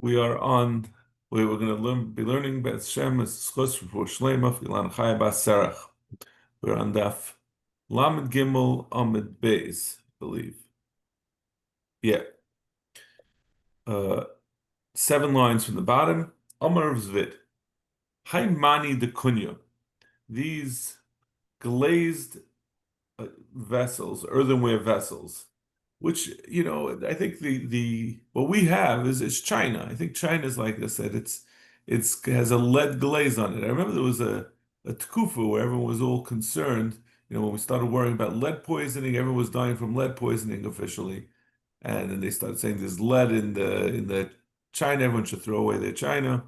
We are on. We're going to be learning Beth Shem as Schos for Shlema Filan Chaya Bas Serach. We're on Daf Lamed Gimel Amid Beis, I believe. Yeah, uh, 7 lines from the bottom. Amar Zvid. Hai Mani de Kunya. These glazed vessels, earthenware vessels, which I think the what we have is China. I think China is like this, that it's has a lead glaze on it. I remember there was a tkufa where everyone was all concerned. When we started worrying about lead poisoning, everyone was dying from lead poisoning officially, and then they started saying there's lead in the China. Everyone should throw away their China.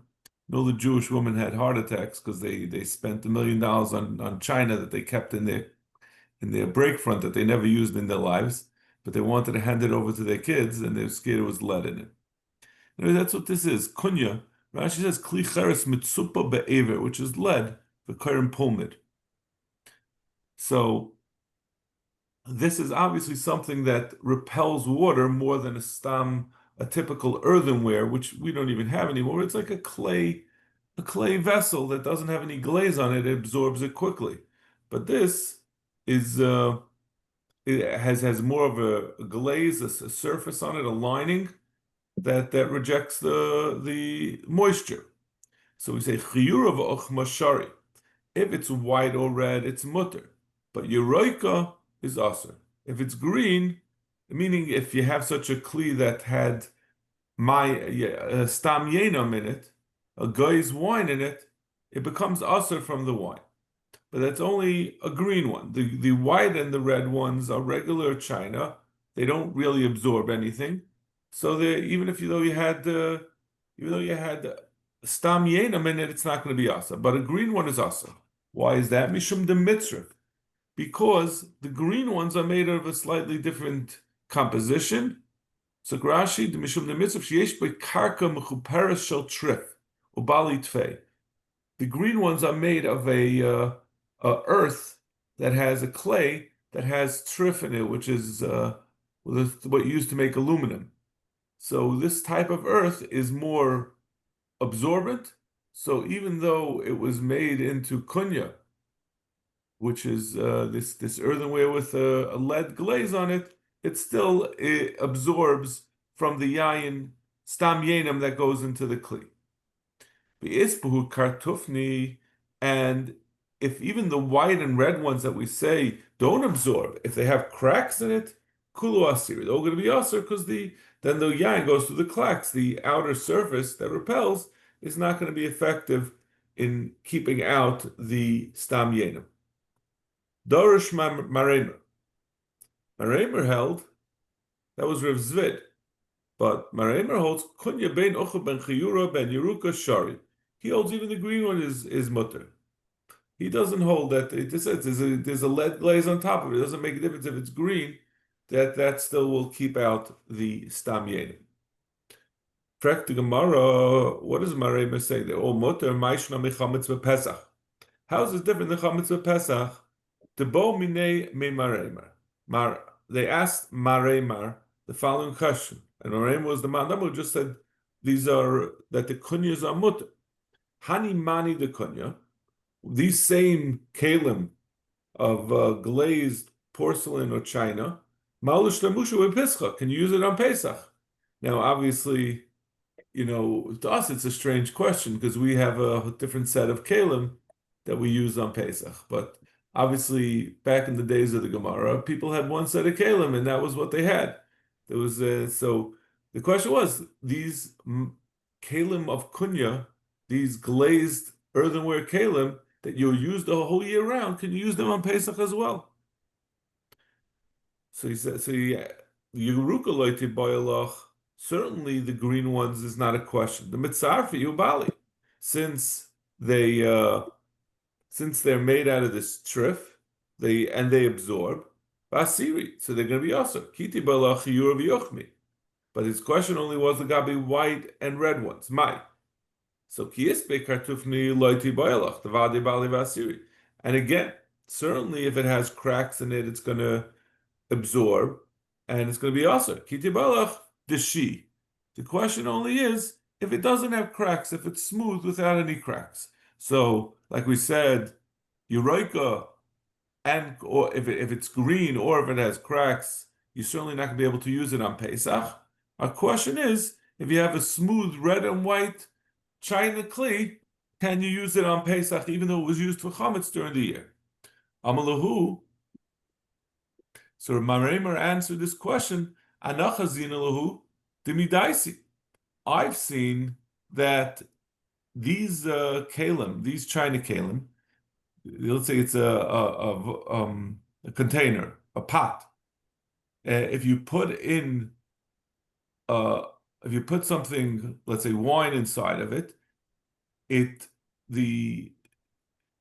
And all the Jewish women had heart attacks because they spent $1 million on China that they kept in their break front that they never used in their lives, but they wanted to hand it over to their kids, and they were scared it was lead in it. Anyway, that's what this is. Kunya. Rashi says kli cheres mitzupa be'ever, which is lead, the kairim pulmid. So this is obviously something that repels water more than a typical earthenware, which we don't even have anymore. It's like a clay vessel that doesn't have any glaze on it. It absorbs it quickly. But this is it has more of a glaze, a surface on it, a lining that rejects the moisture. So we say chiyurav mashari. If it's white or red, it's mutter, but yeroika is aser. If it's green, meaning if you have such a kli that had stam yenam in it, a guy's wine in it, it becomes aser from the wine. But that's only a green one. The white and the red ones are regular china. They don't really absorb anything. So even if even though you had stam yenam in it, it's not going to be asa. But a green one is asa. Why is that? Mishum de mitzrif. Because the green ones are made of a slightly different composition. So Rashi, the mishum de mitzrif sheyesh bekarka mechuperes shel trif ubali tfei. The green ones are made of a earth that has a clay that has trif in it, which is what you use to make aluminum. So this type of earth is more absorbent. So even though it was made into kunya, which is this earthenware with a lead glaze on it, it absorbs from the yayin stam yenam that goes into the kli. Ispuhu kartufni, and if even the white and red ones that we say don't absorb, if they have cracks in it, kulu asir, they're all going to be asir because then the yain goes through the cracks. The outer surface that repels is not going to be effective in keeping out the stam yenim. Dorish Maremer. Maremer held that was Rav Zvid, but Maremer holds kunya ben ocha ben chiyura ben yeruka shari. He holds even the green one is mutter. He doesn't hold that. It says there's a lead glaze on top of it. It doesn't make a difference if it's green. That still will keep out the stam yenim. Frek the Gemara. What does Maremer say? They're all mutter. Ma'ishna mechametz bePesach. How is this different than chametz bePesach? The bo mine me Maremer. They asked Maremer the following question, and Maremer was the man who just said these are that the kunyas are mutter. Hani mani de kunya, these same kalim of glazed porcelain or china, malush lamushu pesach, can you use it on Pesach? Now, obviously, to us it's a strange question because we have a different set of kalim that we use on Pesach. But obviously, back in the days of the Gemara, people had one set of kalim, and that was what they had. There was so the question was these kalim of kunya, these glazed earthenware kalim that you'll use the whole year round, can you use them on Pesach as well? So he said, certainly the green ones is not a question. The mitzarfi ubali, since they're made out of this trif, they absorb basiri, so they're going to be also kiti balach yochmi. But his question only was the gabi white and red ones. My. So kiispe kartufni loiti boilach, the vadi bali vasiri. And again, certainly if it has cracks in it, it's going to absorb, and it's going to be also kiti balach deshi. The question only is if it doesn't have cracks, if it's smooth without any cracks. So, like we said, Eureka, and or if it's green or if it has cracks, you're certainly not going to be able to use it on Pesach. Our question is, if you have a smooth red and white China Kli, can you use it on Pesach even though it was used for chametz during the year? Amalahu. So Maremer answered this question. Anachazinalahu dimidaisi. I've seen that these kalim, these China kalim, let's say it's a container, a pot. If you put in uh, if you put something, let's say wine inside of it, the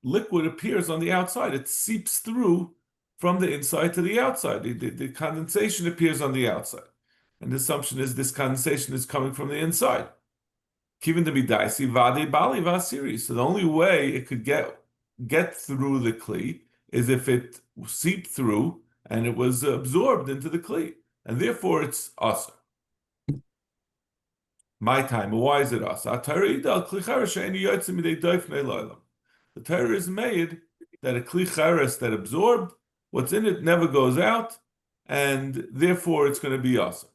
liquid appears on the outside. It seeps through from the inside to the outside. The condensation appears on the outside. And the assumption is this condensation is coming from the inside. Kivin to be dicey, vade bali vasiri. So the only way it could get through the kli is if it seeped through and it was absorbed into the kli. And therefore it's asa. My time, why is it asa? The Torah is made that a kli cheres that absorbed, what's in it never goes out, and therefore it's going to be asa.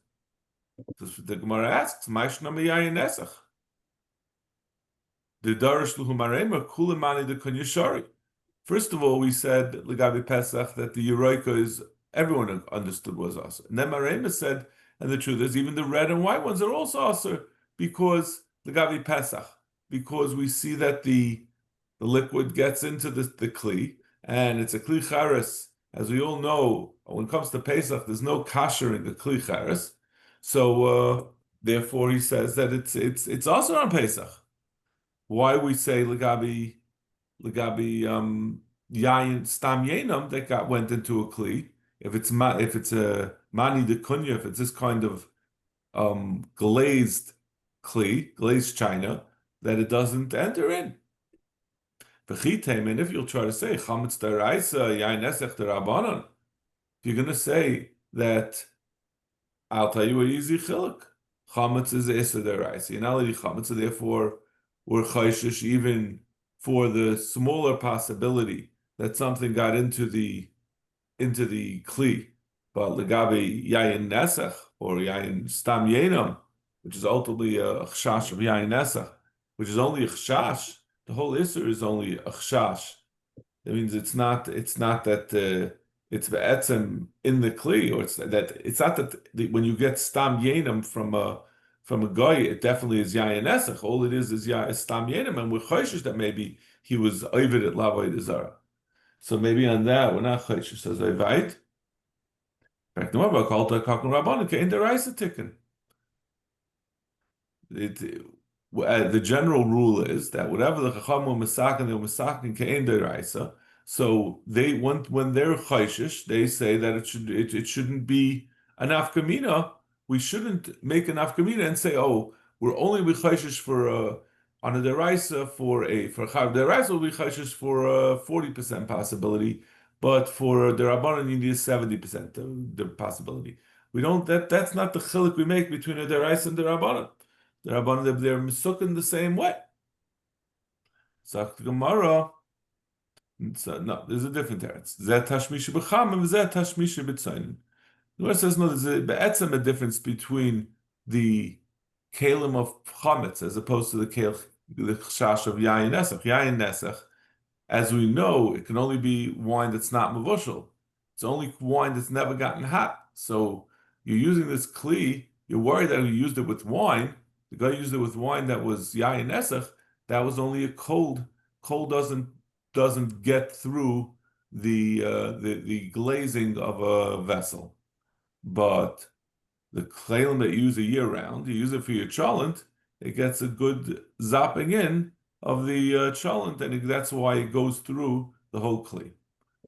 The Gemara asks, "Ma'ishna miyayin nesach." The Darish Luhumaremer Kulimani the Kunyashari. First of all, we said Legabi Pesach that the Eroika is everyone understood was asa. And then Marema said, and the truth is, even the red and white ones are also asa because Legabi Pesach, because we see that the liquid gets into the kli, and it's a kli chares. As we all know, when it comes to Pesach, there's no kasher in the kli chares. So therefore, he says that it's also on Pesach. Why we say legabi yayin stam yenam that went into a kli? If it's a mani de kunya, if it's this kind of glazed kli, glazed china, that it doesn't enter in. And if you'll try to say chametz deraisa yayin esech derabanan, if you're going to say that, I'll tell you an easy chiluk. Chametz is esa deraisa. You're not allowed chametz, so therefore we're chayshish even for the smaller possibility that something got into the kli. But legabe yayin nesach or yayin stam yenam, which is ultimately a chashash of yayin nesach, which is only a chashash. The whole Isser is only a chashash. That means it's not that it's be'etzem in the kli, or it's not that when you get stam yenam from a guy, it definitely is yayin esach. All it is stam yenam, and we're chayshish that maybe he was ovid at lavoi Zara. So maybe on that we're not chayshish. Says Ayvait. Back to Mabak, Alta Kakun Rabbanon, Kein Deraisa Tikkun. The general rule is that whatever the Chacham were masakin, they were masakin ke'en deraisa. So when they're chayshish, they say that it shouldn't be an afkamina. We shouldn't make an afkamina and say, oh, we're only be chayshish for on a deraisa for chav deraisa will be chayshish for a 40% possibility, but for the rabbanon you need 70% the possibility. We don't. That's not the chiluk we make between a deraisa and the rabbanon. The Rabbanan, they're misukkin the same way. Sagt Gemara, no, there's a different teretz. Zeh tashmisha b'chamim, zeh tashmisha b'tzayin. The Gemara says no, there's a difference between the kalim of chametz as opposed to the chash of yayin nesach. Yayin nesach, as we know, it can only be wine that's not mavushal. It's only wine that's never gotten hot. So you're using this kli, you're worried that you used it with wine. The guy used it with wine that was yayin nesach. That was only a cold. Cold doesn't get through the glazing of a vessel. But the kleilim that you use a year round, you use it for your cholent, it gets a good zapping in of the cholent, and that's why it goes through the whole kli.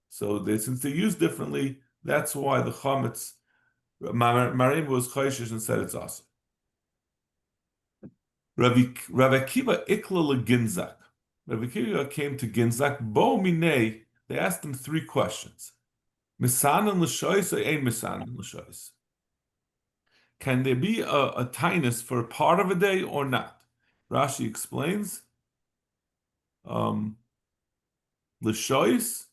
So since they're used differently, that's why the chametz Marim was chayshish and said it's awesome. Rav Akiva ikla leginzak. Rav Akiva came to Ginzak. Bo minei. They asked him 3 questions. Misanan l'shois or ein misanan l'shois? Can there be a tinus for a part of a day or not? Rashi explains, L'shois,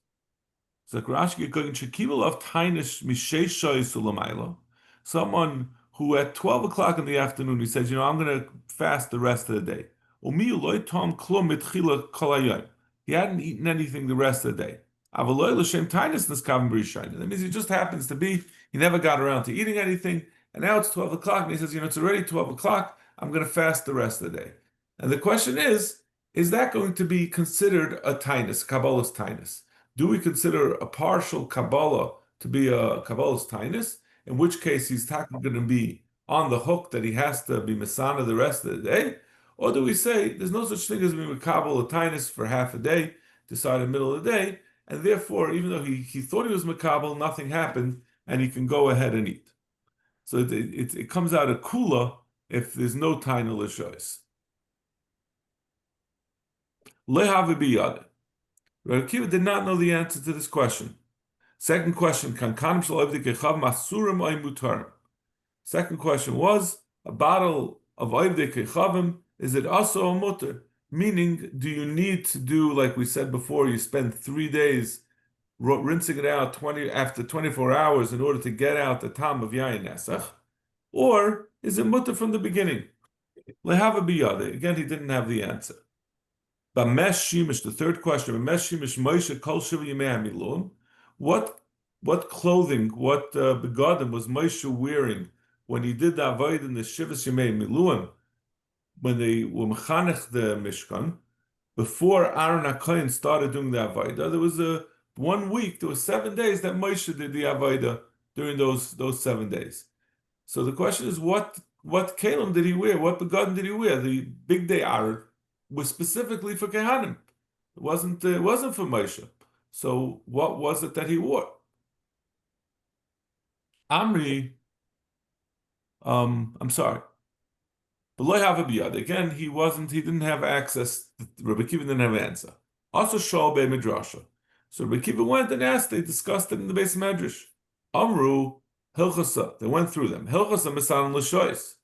someone who at 12 o'clock in the afternoon, he says, I'm going to fast the rest of the day. He hadn't eaten anything the rest of the day. That means he just happens to be, he never got around to eating anything, and now it's 12 o'clock, and he says, it's already 12 o'clock, I'm going to fast the rest of the day. And the question is that going to be considered a tainus, Kabbalah's tainus? Do we consider a partial Kabbalah to be a Kabbalah's tainus? In which case he's going to be on the hook that he has to be Masana the rest of the day? Or do we say there's no such thing as being a Kabbalah tainus for half a day, decide in the middle of the day, and therefore, even though he thought he was Makabal, nothing happened, and he can go ahead and eat. So it comes out a kula if there's no taina l'shois. Lehavi biyad. Rabbi Akiva did not know the answer to this question. Second question, second question was, a bottle of Oivdei Kechavim, is it also a mutter? Meaning, do you need to do, like we said before, you spend 3 days rinsing it out after 24 hours in order to get out the tam of Yayin Nesach? Or is it mutter from the beginning? Lehava biyade. Again, he didn't have the answer. Bamesh Shimish, the third question, Bamesh Shimish Moshe Kol Shiva Yimei HaMilum. What clothing, what begadim was Moshe wearing when he did the avoid in the Shivas Yimei Miluim, when they were mechanech the Mishkan, before Aaron HaKohen started doing the avodah? There was 1 week, there was 7 days that Moshe did the avodah during those 7 days. So the question is, what kelim did he wear? What begadim did he wear? The big day Aaron was specifically for Kehanim. It wasn't for Moshe. So what was it that he wore? Amri, I'm sorry. Again, he didn't have access. Rabbi Akiva didn't have an answer. Also, Shal Bei Midrasha. So Rabbi Akiva went and asked, they discussed it in the base Medrash. Amru, Hilchasa, they went through them. Hilchasa Misan L'shois.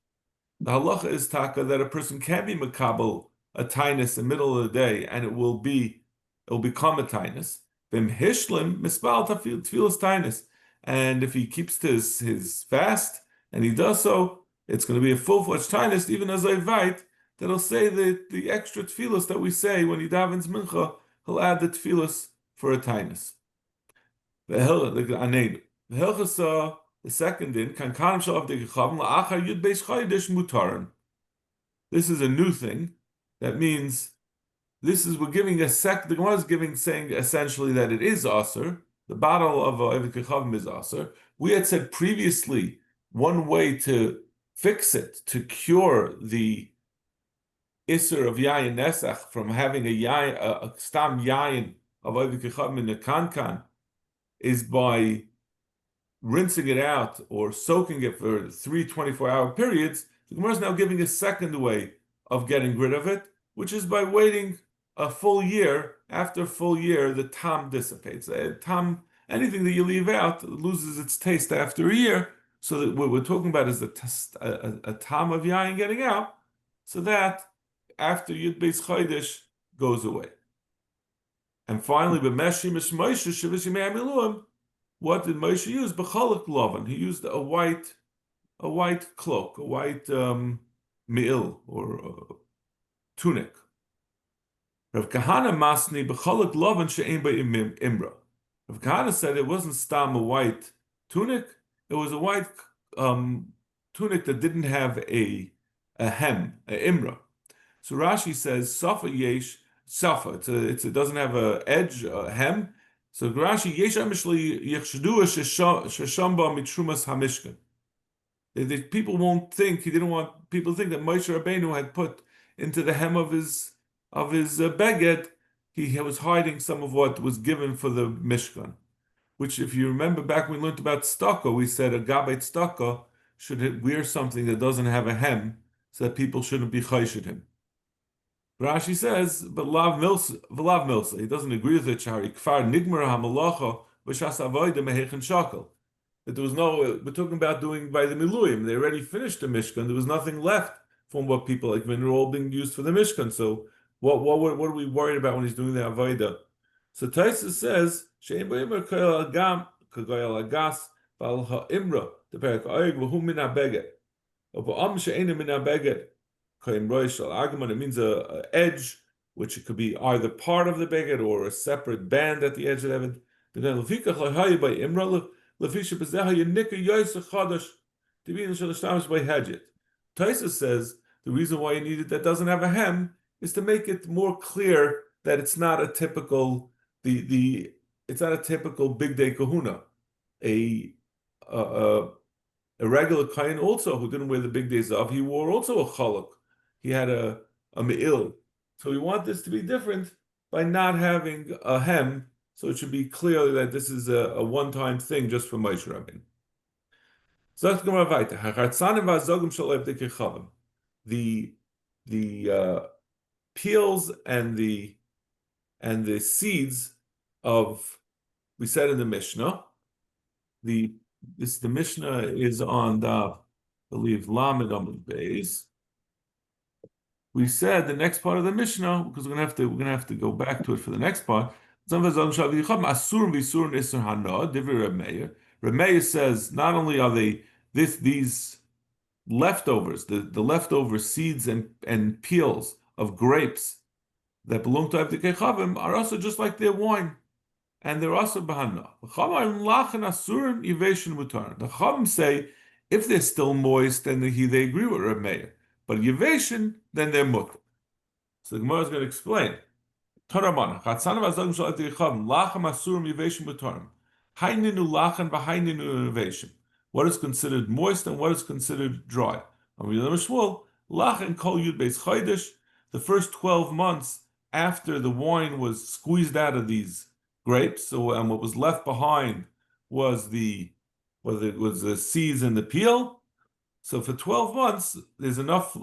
The halacha is taka that a person can be makabel a tainus in the middle of the day, and it will become a tainus. Vim hishlim mispal tefillas tainus. And if he keeps to his fast, and he does so, it's going to be a full-fledged tainus, even as I write, that'll say the extra tefillas that we say when he davens mincha, he'll add the tefillas for a tainus. The hilchasa, the second din, kan kanim shalav degechavim la'achar yud beis chaydish mutaran. This is a new thing. That means we're giving the Gemara is saying essentially that it is aser. The bottle of Oivdei Kechavim is aser. We had said previously one way to fix it, to cure the Isser of Yayin Nesach from having a stam Yayin of Oivdei Kechavim in the kankan, is by rinsing it out or soaking it for 3 24-hour periods. The Gemara is now giving a second way of getting rid of it, which is by waiting a full year. After a full year, the tam dissipates. Anything that you leave out loses its taste after a year. So that what we're talking about is a tam of yayin getting out, so that after Yud Beis Chodesh goes away. And finally, what did Moshe use? B'chalak lovan. He used a white cloak, a white me'il or tunic. Rav Kahana masni b'chalak lovan she'ein imra. Rav Kahana said it wasn't stam a white tunic; it was a white tunic that didn't have a hem, a imra. So Rashi says safa yesh safa. It doesn't have a edge, a hem. So Rashi yesh amishli yechshdu sheshamba mitrumas hamishkan. People won't think, he didn't want people to think that Moshe Rabbeinu had put into the hem of his beged, he was hiding some of what was given for the Mishkan. Which, if you remember back when we learned about tzedakah, we said a gabet tzedakah should wear something that doesn't have a hem, so that people shouldn't be chayshid him. Rashi says, but lav milsa, he doesn't agree with it. Shari kfar nigmar hamalacha v'shas avoda mehechin shakel. That there was no, we're talking about doing by the Miluyim. They already finished the Mishkan. There was nothing left from what people like when they're all being used for the Mishkan. So what are we worried about when he's doing the Avoda? So Taisa says, Shein B'Imra Koyal Agam Koyal Agas Bal HaImra the Perak Oig V'Hu Min HaBeged. V'Am She'enu Min HaBeged Koyim Roish Al Agman. It means a edge, which it could be either part of the beged or a separate band at the edge of it. Then Lefikach LaHayi by Imra Lefisha Bezeha Yenika Yoisa Chadash Divin Shalashtamis by Hedget. Taisa says the reason why you need it that doesn't have a hem is to make it more clear that it's not a typical it's not a typical big day kahuna. A a, a regular kain also who didn't wear the big days off, he wore also a chaluk. He had a me'il. So we want this to be different by not having a hem, so it should be clear that this is a one-time thing just for Moshe Rabbeinu. The peels and the seeds of, we said in the Mishnah, the Mishnah is on the, I believe, Lamed Amud Beis. We said the next part of the Mishnah, because we're gonna have to go back to it for the next part. Reb Meir says not only are they these leftovers, the leftover seeds and peels of grapes that belong to Avdei Chavim are also just like their wine, and they're also bahana. The Chavim say if they're still moist, then they agree with Reb Meir, but yiveshin, then they're mutter. So the Gemara is going to explain. What is considered moist and what is considered dry? The first 12 months after the wine was squeezed out of these grapes, and what was left behind was the seeds and the peel. So for 12 months, there's enough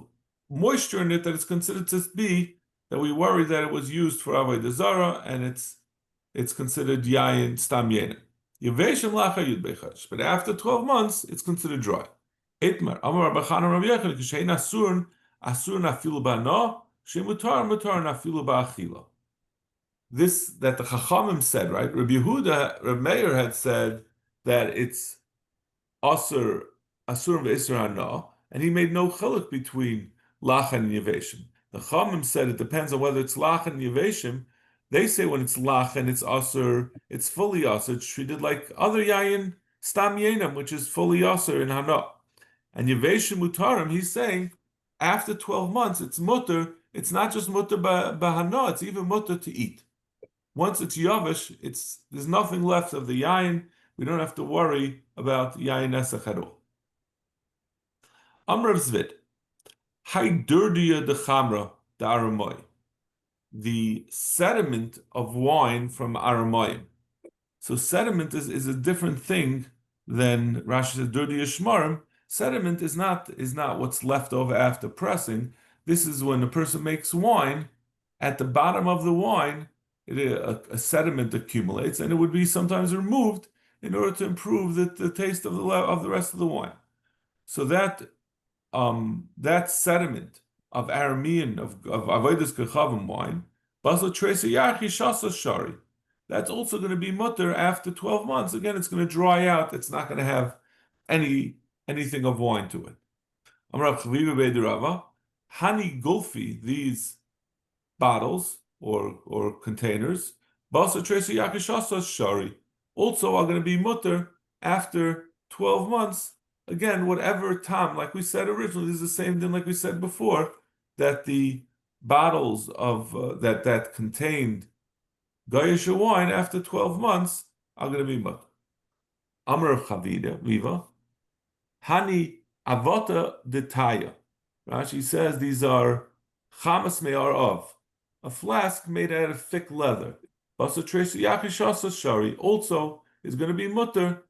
moisture in it that it's considered to be that we worry that it was used for Avoda Zara, and it's considered yayin stam yenim. Yeveshim lacha yud bechash, but after 12 months, it's considered dry. Itmar Amar Bachana Rav Yechon kishein asurn afilu ba'no shemutar mutar afilu ba'achila. This that the Chachamim said, right? Rabbi Yehuda, Rabbi Meir had said that it's asur ve'isur hana, and he made no chiluk between lacha and yeveshim. The Chachamim said it depends on whether it's lacha and yeveshim. They say when it's lacha and it's asur, it's fully asur. It's treated like other yayin stam yenam, which is fully asur in hana. And yeveshim mutarim, he's saying after 12 months it's mutter. It's not just mutter bahana; it's even mutter to eat. Once it's yavish, there's nothing left of the yayin. We don't have to worry about yayin esach at all. Amrav Zvid, Haidurdia de Chamra de Aramoy, the sediment of wine from Aramoyim. So sediment is a different thing than Rashi says Durdia Shmarim. Sediment is not what's left over after pressing. This is when a person makes wine. At the bottom of the wine, a sediment accumulates, and it would be sometimes removed in order to improve the taste of the rest of the wine. So that sediment of Aramean of Avodas Kechavim wine, Basel Tresa Yachi Shasa Shari, that's also going to be mutter after 12 months. Again, it's going to dry out. It's not going to have anything of wine to it. Amrav Chaviva Beidirava, Hani Gulfi, these bottles or containers, Basel Tresa Yachi Shasa Shari, also are going to be mutter after 12 months. Again, whatever time, like we said originally, this is the same thing like we said before, that the bottles of that contained Gayish wine after 12 months are going to be mutter. Amar of Chavida, Viva, Hani Avota Detaya. Rashi says these are Chamas Me'ar of, a flask made out of thick leather. Basa Tracy Yakishasa Shari also is going to be mutter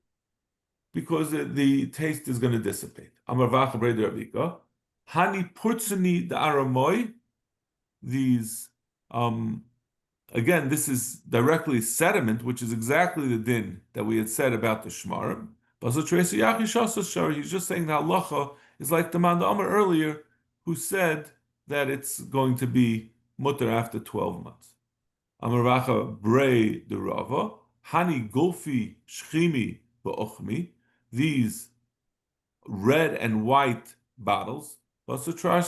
because the taste is going to dissipate. Amar Vacha Breder Avika, Hani Purtsuni the Aramoy. These again, this is directly sediment, which is exactly the din that we had said about the Shmarim. Basa Tracy Yakishasa Shari. He's just saying the halacha is like the Man Amar earlier, who said that it's going to be mutter after 12 months. Amaracha brei de Rava, hani gulfi shchimi ba'ochmi, these red and white bottles. Sorry.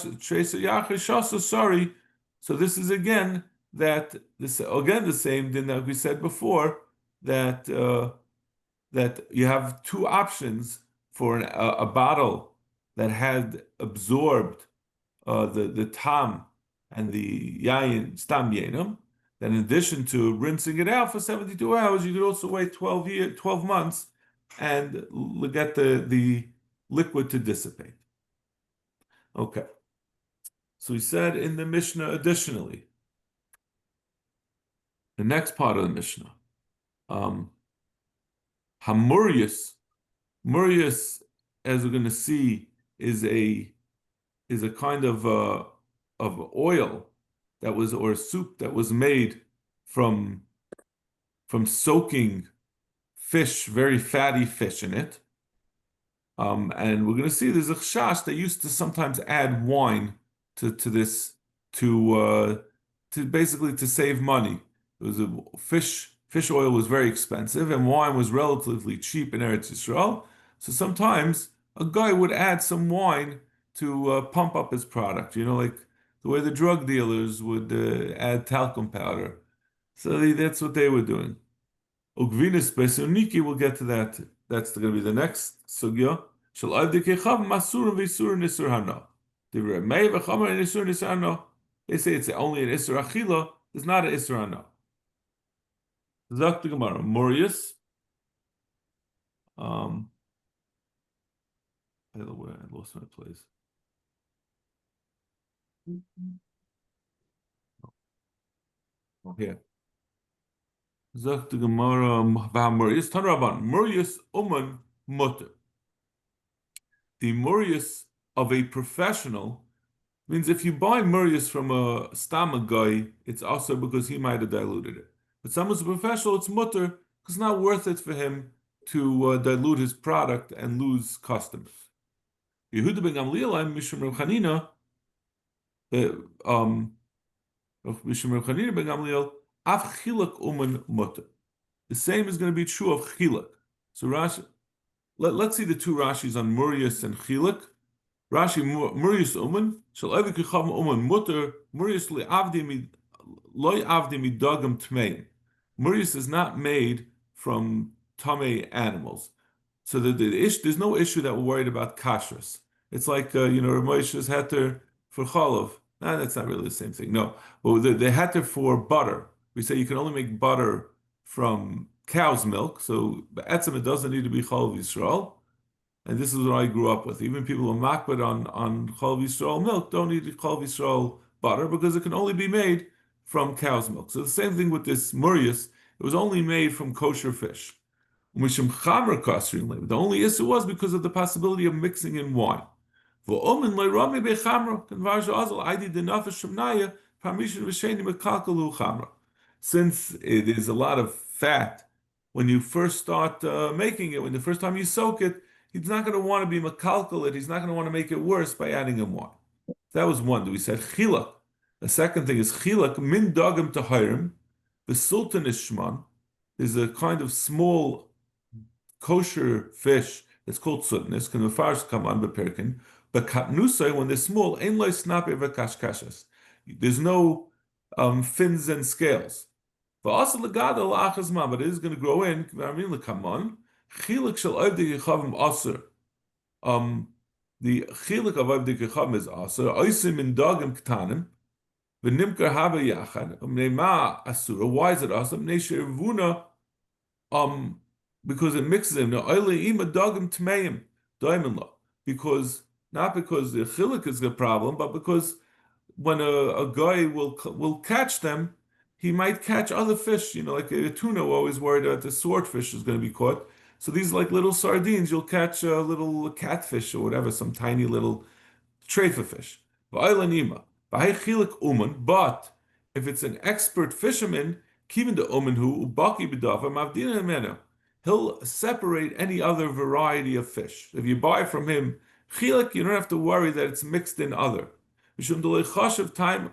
So this is again the same thing that we said before, that that you have two options for a bottle that had absorbed the tam and the yayin stam yainum. Then in addition to rinsing it out for 72 hours, you could also wait 12 months and get the liquid to dissipate. Okay. So he said in the Mishnah additionally, the next part of the Mishnah, Hamurius, Murius, as we're going to see, is a kind of oil that was, or soup that was made from soaking fish, very fatty fish in it. And we're going to see there's a chash that used to sometimes add wine to this to basically to save money. It was a fish oil was very expensive and wine was relatively cheap in Eretz Yisrael. So sometimes a guy would add some wine to pump up his product. You know, like the way the drug dealers would add talcum powder. So that's what they were doing. Ugvinis Besoniki, we'll get to that. That's going to be the next sugya. Shall Avdikechav Masur Visur Nisur Hana. They say it's only an Isur Achila, it's not an Isur Hana. Zak the Gemara, Morius. By the way, I lost my place. Oh, here. Zak the Gemara, Morius, Tanraban, Morius Uman Mutter. The Morius of a professional means if you buy Murius from a Stama guy, it's also because he might have diluted it. But someone's a professional, it's mutter, because it's not worth it for him to dilute his product and lose customers. Yehuda ben Gamliel, Mishum Rav Chanina, Mishum Rav Chanina ben Gamliel, Af Chilak Uman Mutter. The same is going to be true of Chilak. So Rashi, let's see the two Rashis on Murius and Chilak. Rashi Murius Uman shall ever kichav Uman mutter Murius loy avdi midagam tmein. Murius is not made from tame animals, so there's no issue that we're worried about kashrus. It's like Moshe's heter for cholov. Nah, that's not really the same thing. No, but the heter for butter. We say you can only make butter from cow's milk, so etzem it doesn't need to be cholov Yisrael. And this is what I grew up with. Even people who makbid on Chol Yisrael milk don't need Chol Yisrael butter because it can only be made from cow's milk. So the same thing with this Murius, it was only made from kosher fish. The only issue was because of the possibility of mixing in wine. Since it is a lot of fat, when you first start making it, when the first time you soak it, he's not going to want to be makalkal it. He's not going to want to make it worse by adding in wine. That was one. We said chilak. The second thing is chilak min dagim tahirim. The sultan is shman. There's a kind of small kosher fish that's called sutnis. Can the fars come on beperkin? But katnusay, when they're small, ein loy snape v'kashkashas. There's no fins and scales. But also legadol achazman, but it is going to grow in. Come on. Chilik shel Avdei Yechavim aser. The chilik of Avdei Yechavim is aser. Oisim in dagim ktanim. V'nimker haba yachad. Ne'ma asura. Why is it aser? Ne'sher vuna. Because it mixes them. No, oile ima dagim tmeim. Daimin lo. Because not because the chilik is the problem, but because when a guy will catch them, he might catch other fish. Like a tuna, we're always worried that the swordfish is going to be caught. So these like little sardines, you'll catch a little catfish or whatever, some tiny little treifa fish. But if it's an expert fisherman, he'll separate any other variety of fish. If you buy from him chilik, you don't have to worry that it's mixed in other. time,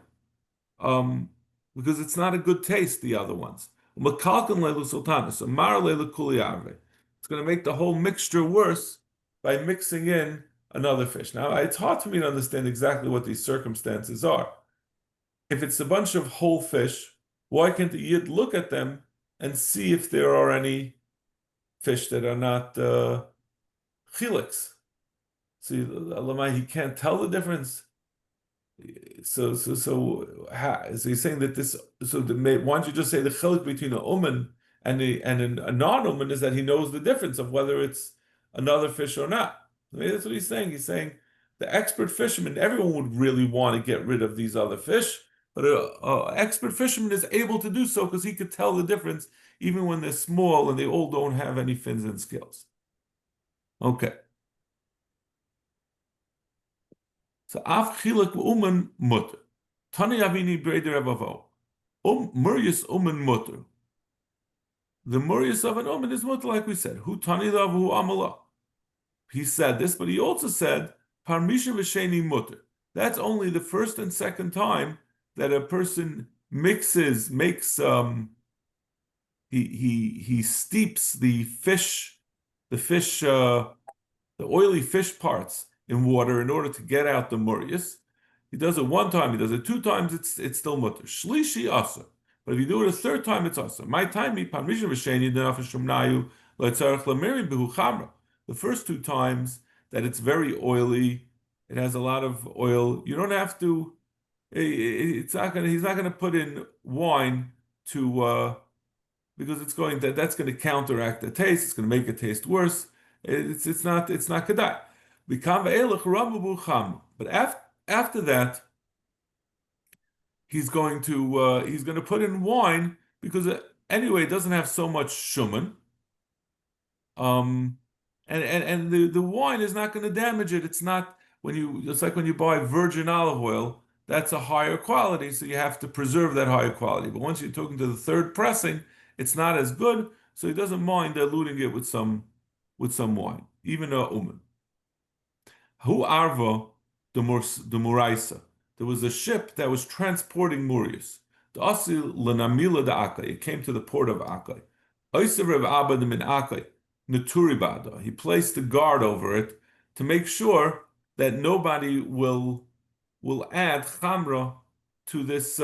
because it's not a good taste, the other ones. It's going to make the whole mixture worse by mixing in another fish. Now, it's hard for me to understand exactly what these circumstances are. If it's a bunch of whole fish, why can't the Yid look at them and see if there are any fish that are not chileks? See, he can't tell the difference. So you're saying that this. Why don't you just say the chilik between a uman and a non-uman is that he knows the difference of whether it's another fish or not. I mean, that's what he's saying. He's saying the expert fisherman, everyone would really want to get rid of these other fish, but an expert fisherman is able to do so because he could tell the difference even when they're small and they all don't have any fins and scales. Okay. So af chilek umen mutter. Tani avini breder avavo. Murius umen mutter. The murius of an umen is mutter, like we said. Hu tani lavu amala. He said this, but he also said parmisha v'sheni mutter. That's only the first and second time that a person makes he steeps the oily fish parts in water in order to get out the murius. He does it one time, he does it two times, it's still mutter. Shlishi asa. But if you do it a third time, it's asa. My time, the first two times that it's very oily, it has a lot of oil. You don't have to. It's not gonna. He's not gonna put in wine to because that's going to counteract the taste. It's going to make it taste worse. It's not kedai. But after that, he's going to put in wine because anyway, it doesn't have so much shuman. And the wine is not going to damage it. It's not it's like when you buy virgin olive oil, that's a higher quality, so you have to preserve that higher quality. But once you're talking to the third pressing, it's not as good, so he doesn't mind diluting it with some wine, even a uman. Hu arva the muraisa. There was a ship that was transporting murius. The asil lenamila de Akai. It came to the port of Akai. Oisav Reb Abba min Akai. Naturibada. He placed a guard over it to make sure that nobody will add chamra to this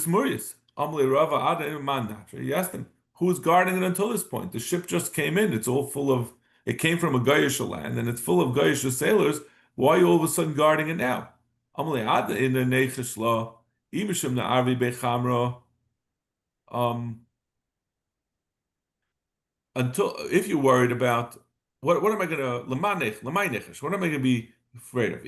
murius. Amle Rava Ada Mandatra. He asked him, who's guarding it until this point? The ship just came in. It's all full of. It came from a Goyish land, and it's full of Goyish sailors. Why are you all of a sudden guarding it now? Amle Ada in the Nechishla. Imishim Na'arvi Bechamra. Until if you're worried about what am I gonna what am I gonna be afraid of?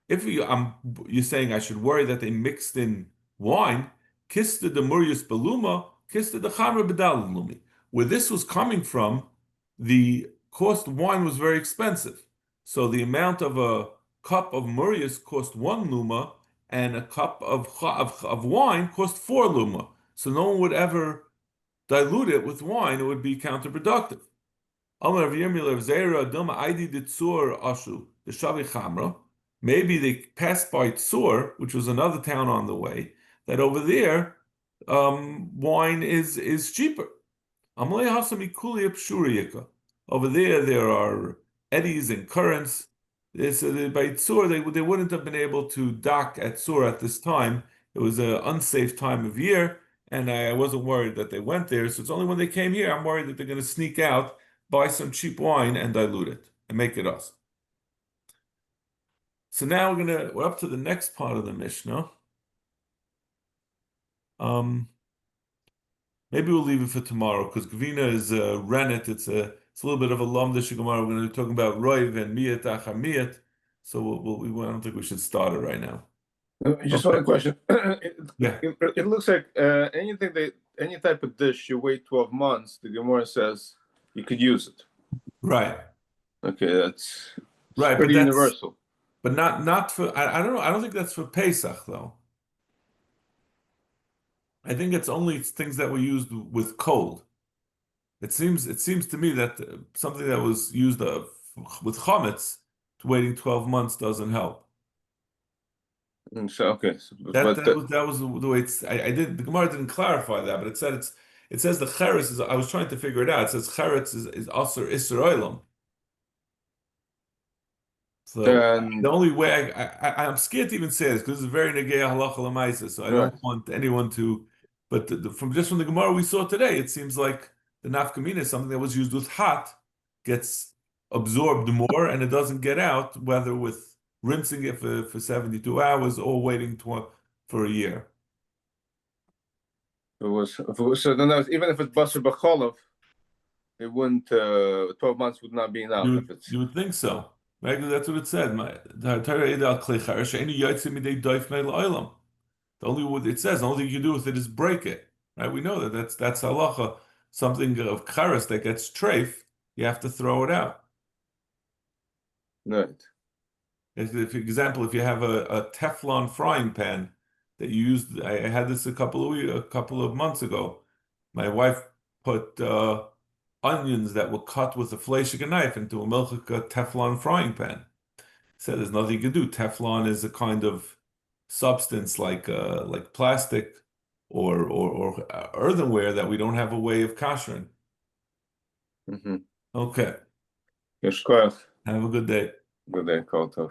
If you're saying I should worry that they mixed in wine, kista the murius beluma, kista the chamra bedalumi. Where this was coming from, the cost of wine was very expensive. So the amount of a cup of murius cost 1 luma, and a cup of wine cost 4 luma. So no one would ever dilute it with wine, it would be counterproductive. Maybe they passed by Tzur, which was another town on the way, that over there wine is cheaper. Over there are eddies and currents. By Tzur, they wouldn't have been able to dock at Tzur at this time. It was an unsafe time of year, and I wasn't worried that they went there. So it's only when they came here, I'm worried that they're going to sneak out, buy some cheap wine, and dilute it and make it us. So now we're up to the next part of the Mishnah. Maybe we'll leave it for tomorrow because Gvina is Rennet. It's a little bit of a Lamda Gemara. We're going to be talking about Roiv and Miyat Achamiyat. So I don't think we should start it right now. Just one question. Yeah. It looks like any type of dish you wait 12 months, the Gemara says you could use it. Right. Okay, that's right, pretty universal. But not for I don't know. I don't think that's for Pesach though. I think it's only things that were used with cold. It seems to me that something that was used with chametz waiting 12 months doesn't help. So okay, so, That but that was that was the way it's. I did the Gemara didn't clarify that, but it said it says the cheretz is. I was trying to figure it out. It says cheretz is aser isser olam. So then the only way I'm scared to even say this because this is very negay halacha lemaisa. So I right, don't want anyone to. But from the Gemara we saw today, it seems like the nafkamina is something that was used with hot gets absorbed more and it doesn't get out, whether with rinsing it for 72 hours or waiting for a year. if it was so then even if it's basar b'cholov, it wouldn't 12 months would not be enough if it's You would think so, right? 'Cause that's what it said. The only what it says, the only thing you do with it is break it, right? We know that that's halacha. Something of charas that gets treif, you have to throw it out. right. For example, if you have a Teflon frying pan that you used, I had this a couple of months ago. My wife put onions that were cut with a fleishik knife into a milchika Teflon frying pan. Said there's nothing you can do. Teflon is a kind of substance like plastic or earthenware that we don't have a way of kashering. Mm-hmm. Okay, Yeshkoyach. have a good day. Good day, Kol Tov.